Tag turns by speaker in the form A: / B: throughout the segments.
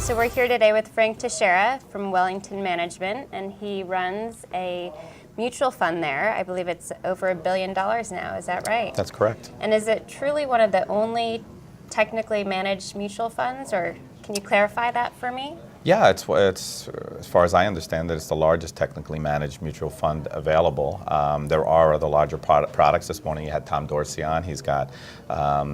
A: So we're here today with Frank Teixiera from Wellington Management, and he runs a mutual fund there. I believe it's over $1 billion now, is that right?
B: That's correct.
A: And is it truly one of the only technically managed mutual funds, or can you clarify that for me?
B: Yeah, it's as far as I understand it, it's the largest technically managed mutual fund available. There are other larger products. This morning you had Tom Dorsey on. He's got a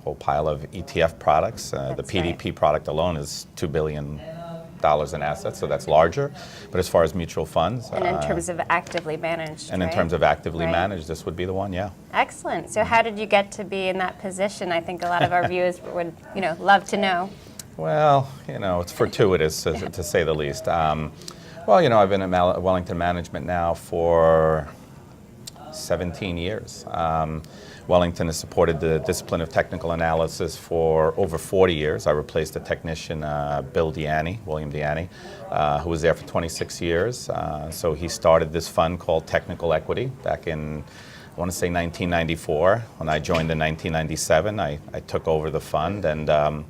B: whole pile of ETF products. The PDP product alone is $2 billion in assets, so that's larger. But as far as mutual funds,
A: and in terms of actively managed,
B: and
A: right?
B: in terms of actively managed, this would be the one. Yeah.
A: Excellent. So how did you get to be in that position? I think a lot of our viewers would, love to know.
B: Well, it's fortuitous to say the least. Well, I've been at Wellington Management now for 17 years. Wellington has supported the discipline of technical analysis for over 40 years. I replaced the technician, William Deaney, who was there for 26 years. So he started this fund called Technical Equity back in, I want to say 1994. When I joined in 1997, I took over the fund, and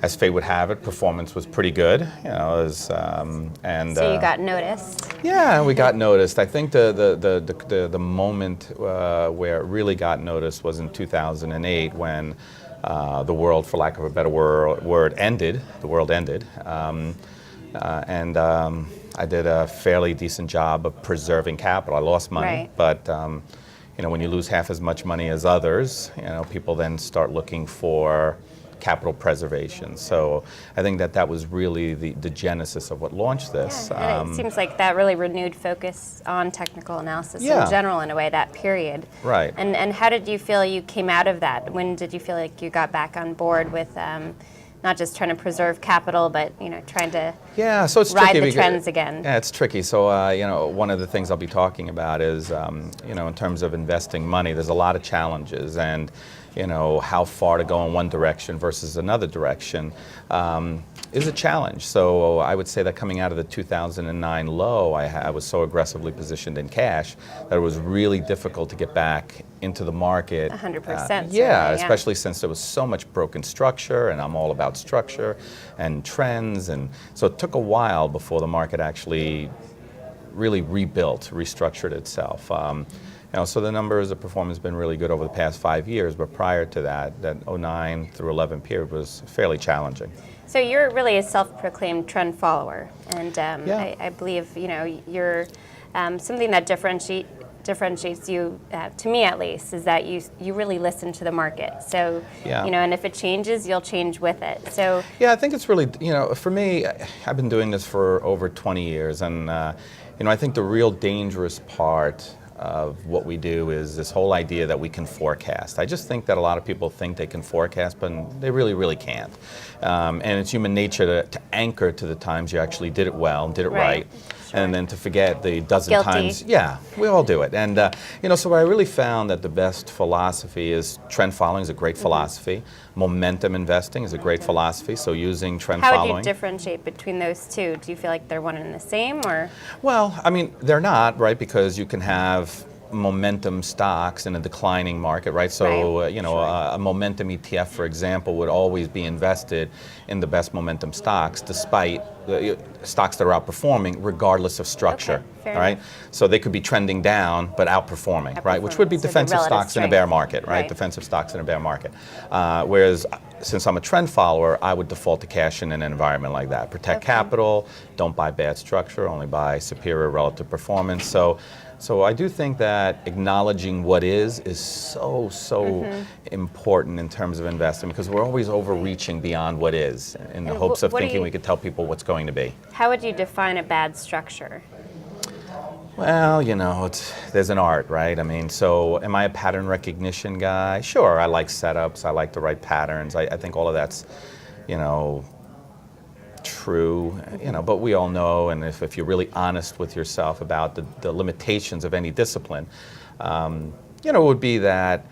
B: as fate would have it, performance was pretty good. So you got noticed. Yeah, we got noticed. I think the moment where it really got noticed was in 2008 when the world, for lack of a better word, ended. The world ended, and I did a fairly decent job of preserving capital. I lost money, but when you lose half as much money as others, people then start looking for capital preservation. So I think that was really the genesis of what launched this.
A: Yeah, and it seems like that really renewed focus on technical analysis in general, in a way, that period.
B: Right.
A: And how did you feel you came out of that? When did you feel like you got back on board with not just trying to preserve capital, but trying to
B: so it's
A: ride
B: tricky
A: the trends again?
B: Yeah, it's tricky. So one of the things I'll be talking about is in terms of investing money, there's a lot of challenges, and how far to go in one direction versus another direction is a challenge. So I would say that coming out of the 2009 low, I was so aggressively positioned in cash that it was really difficult to get back into the market.
A: 100%.
B: Especially since there was so much broken structure, and I'm all about structure and trends, and so it took a while before the market actually really restructured itself. So the numbers, the performance has been really good over the past 5 years, but prior to that 09 through 11 period was fairly challenging.
A: So you're really a self-proclaimed trend follower, and I believe you're something that differentiates you, to me at least, is that you really listen to the market. So and if it changes, you'll change with it. So
B: I think it's really for me, I've been doing this for over 20 years, and I think the real dangerous part of what we do is this whole idea that we can forecast. I just think that a lot of people think they can forecast, but they really, really can't. And it's human nature to anchor to the times you actually did it well and did it right. And then to forget the dozen times. Yeah, we all do it. And so I really found that the best philosophy is trend following is a great philosophy. Momentum investing is a great philosophy. So using trend following.
A: How would you differentiate between those two? Do you feel like they're one and the same, or?
B: Well, they're not, right? Because you can have momentum stocks in a declining market, right? So, a momentum ETF, for example, would always be invested in the best momentum stocks, despite the stocks that are outperforming, regardless of structure.
A: Okay,
B: all right. So they could be trending down, but outperforming, right? Which would be defensive stocks in a bear market, right? Defensive stocks in a bear market. Whereas, since I'm a trend follower, I would default to cash in an environment like that. Protect capital, don't buy bad structure, only buy superior relative performance. So I do think that acknowledging what is so important in terms of investing, because we're always overreaching beyond what is in the hopes of thinking we could tell people what's going to be.
A: How would you define a bad structure?
B: Well, there's an art, right? So am I a pattern recognition guy? Sure, I like setups, I like to write patterns. I think all of that's, true, but we all know, and if you're really honest with yourself about the limitations of any discipline, it would be that,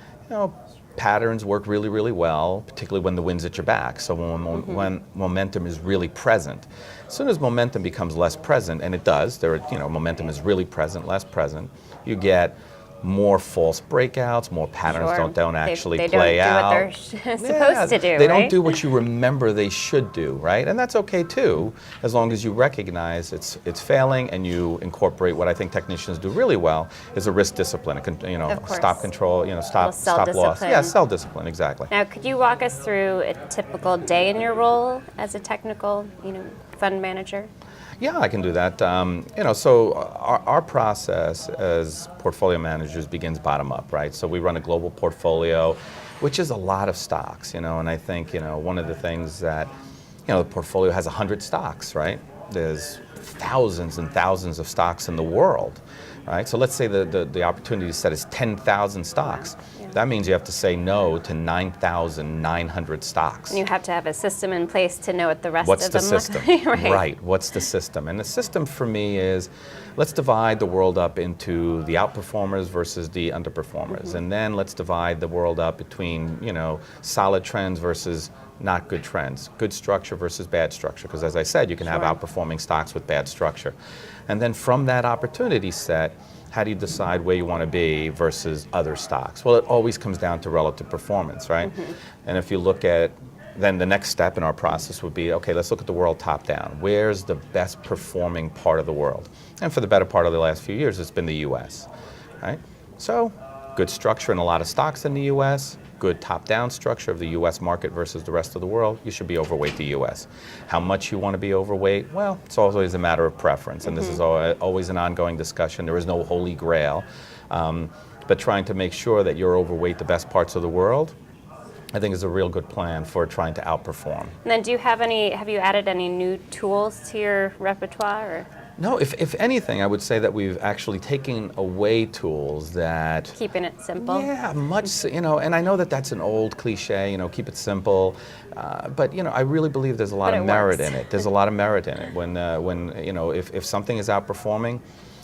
B: patterns work really, really well, particularly when the wind's at your back. So when momentum is really present. As soon as momentum becomes less present, and it does, momentum is really present, less present, you get more false breakouts, more patterns
A: Sure.
B: don't actually
A: they
B: play out.
A: don't do what they're supposed to do,
B: They
A: right?
B: don't do what you remember they should do, right? And that's okay too, as long as you recognize it's failing and you incorporate what I think technicians do really well is a risk discipline,
A: Of course.
B: stop control, stop loss.
A: Self-discipline.
B: Yeah, self-discipline, exactly.
A: Now, could you walk us through a typical day in your role as a technical, fund manager?
B: Yeah, I can do that. So our process as portfolio managers begins bottom up, right? So we run a global portfolio, which is a lot of stocks, and I think, one of the things that, the portfolio has 100 stocks, right? There's thousands and thousands of stocks in the world, right? So let's say the opportunity set is 10,000 stocks.
A: Yeah.
B: That means you have to say no to 9,900 stocks.
A: And you have to have a system in place to know what the rest
B: What's
A: of
B: the
A: them
B: system?
A: look like.
B: Right, what's the system? And the system for me is, let's divide the world up into the outperformers versus the underperformers. And then let's divide the world up between, solid trends versus not good trends, good structure versus bad structure. Because as I said, you can have outperforming stocks with bad structure. And then from that opportunity set, how do you decide where you want to be versus other stocks? Well, it always comes down to relative performance, right? And if you look at, then the next step in our process would be, okay, let's look at the world top down. Where's the best performing part of the world? And for the better part of the last few years, it's been the US, right? So good structure in a lot of stocks in the US, good top-down structure of the US market versus the rest of the world, you should be overweight the US. How much you want to be overweight? Well, it's always a matter of preference, and this is always an ongoing discussion. There is no holy grail, but trying to make sure that you're overweight the best parts of the world, I think is a real good plan for trying to outperform.
A: And then have you added any new tools to your repertoire? Or?
B: No, if anything, I would say that we've actually taken away tools that...
A: Keeping it simple?
B: Yeah, much, and I know that that's an old cliche, keep it simple, but, I really believe there's a lot of merit in it. There's a lot of merit in it. When if something is outperforming,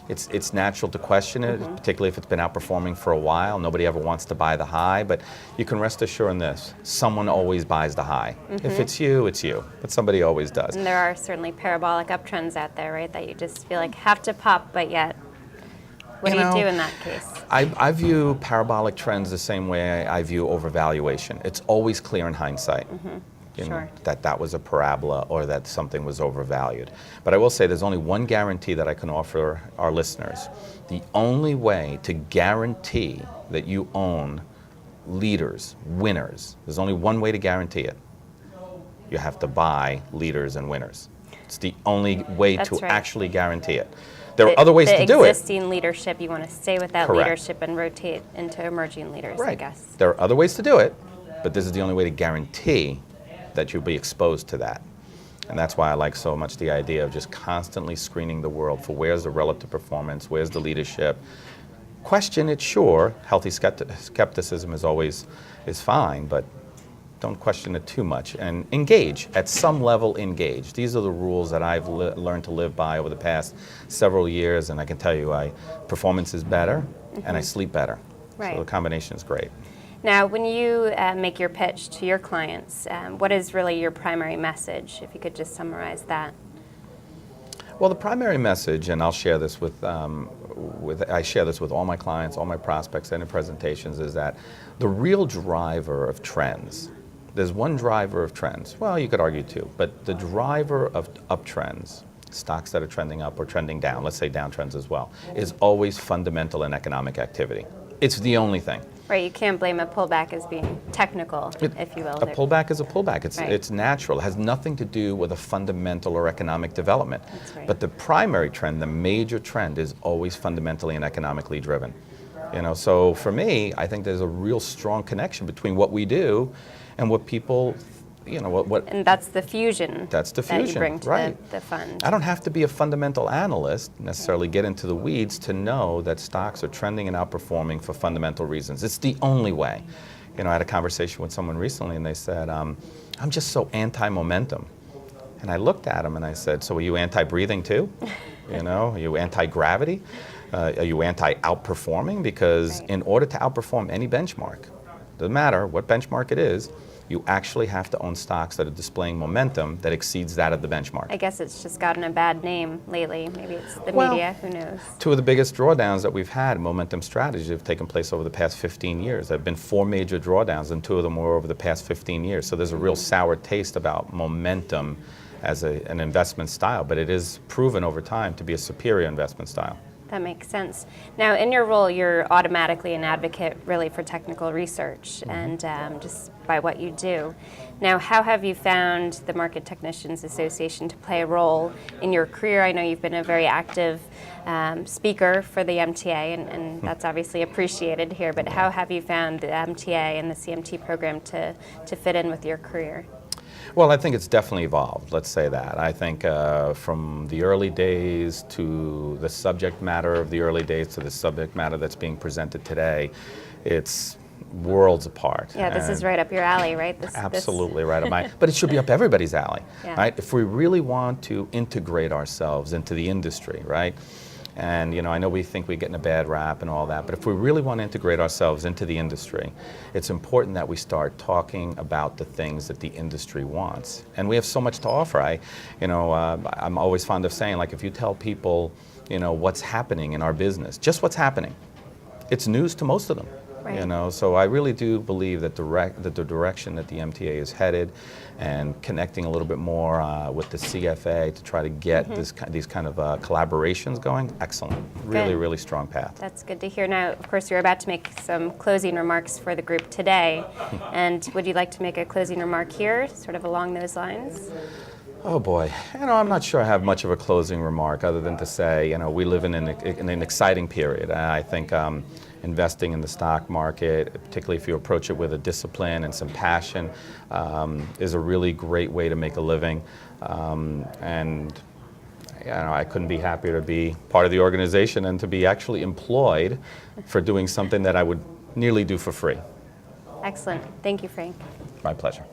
B: it's natural to question it, particularly if it's been outperforming for a while. Nobody ever wants to buy the high, but you can rest assured in this, someone always buys the high. If it's you, but somebody always does.
A: And there are certainly parabolic uptrends out there, right, that you just feel like have to pop, but yet, what do you do in that case?
B: I view parabolic trends the same way I view overvaluation. It's always clear in hindsight. That was a parabola or that something was overvalued. But I will say there's only one guarantee that I can offer our listeners. The only way to guarantee that you own leaders, winners, there's only one way to guarantee it. You have to buy leaders and winners. It's the only way to actually guarantee it. There are other ways to do it.
A: The existing leadership, you want to stay with that leadership and rotate into emerging leaders, I guess.
B: There are other ways to do it, but this is the only way to guarantee that you'll be exposed to that. And that's why I like so much the idea of just constantly screening the world for where's the relative performance, where's the leadership. Question it, sure. Healthy skepticism is fine, but don't question it too much. And engage, at some level engage. These are the rules that I've learned to live by over the past several years, and I can tell you performance is better and I sleep better. So the combination is great.
A: Now, when you make your pitch to your clients, what is really your primary message, if you could just summarize that?
B: Well, the primary message, and I'll share this with all my clients, all my prospects, and in presentations, is that the real driver of trends, there's one driver of trends, well, you could argue two, but the driver of uptrends, stocks that are trending up or trending down, let's say downtrends as well, is always fundamental in economic activity. It's the only thing.
A: Right, you can't blame a pullback as being technical, if you will.
B: A pullback is a pullback. It's natural. It has nothing to do with a fundamental or economic development.
A: That's right.
B: But the primary trend, the major trend, is always fundamentally and economically driven. So for me, I think there's a real strong connection between what we do and what people
A: and that's the fusion.
B: That's the fusion,
A: that you bring to the fund.
B: I don't have to be a fundamental analyst, necessarily get into the weeds, to know that stocks are trending and outperforming for fundamental reasons. It's the only way. I had a conversation with someone recently, and they said, I'm just so anti-momentum. And I looked at them and I said, so are you anti-breathing too? Are you anti-gravity? Are you anti-outperforming? Because in order to outperform any benchmark, doesn't matter what benchmark it is, You actually have to own stocks that are displaying momentum that exceeds that of the benchmark.
A: I guess it's just gotten a bad name lately. Maybe it's the
B: Well,
A: media, who knows?
B: Two of the biggest drawdowns that we've had in momentum strategies have taken place over the past 15 years. There have been 4 major drawdowns, and 2 of them were over the past 15 years. So there's a real sour taste about momentum as an investment style, but it is proven over time to be a superior investment style.
A: That makes sense. Now, in your role, you're automatically an advocate really for technical research and just by what you do. Now, how have you found the Market Technicians Association to play a role in your career? I know you've been a very active speaker for the MTA, and that's obviously appreciated here, but how have you found the MTA and the CMT program to fit in with your career?
B: Well, I think it's definitely evolved, let's say that. I think from the early days to the subject matter of the early days to the subject matter that's being presented today, it's worlds apart.
A: Yeah, this is right up your alley, right?
B: Absolutely right up my, but it should be up everybody's alley, right? If we really want to integrate ourselves into the industry, right? And I know we think we get in a bad rap and all that, but if we really want to integrate ourselves into the industry, it's important that we start talking about the things that the industry wants. And we have so much to offer. I'm always fond of saying, like, if you tell people, what's happening in our business, just what's happening, it's news to most of them. Right. So I really do believe that the direction that the MTA is headed, and connecting a little bit more with the CFA to try to get these kind of collaborations going, excellent. Really, really strong path.
A: That's good to hear. Now, of course, you're about to make some closing remarks for the group today, and would you like to make a closing remark here, sort of along those lines?
B: Oh boy, I'm not sure I have much of a closing remark other than to say, we live in an exciting period. I think investing in the stock market, particularly if you approach it with a discipline and some passion, is a really great way to make a living. And I couldn't be happier to be part of the organization and to be actually employed for doing something that I would nearly do for free.
A: Excellent. Thank you, Frank.
B: My pleasure.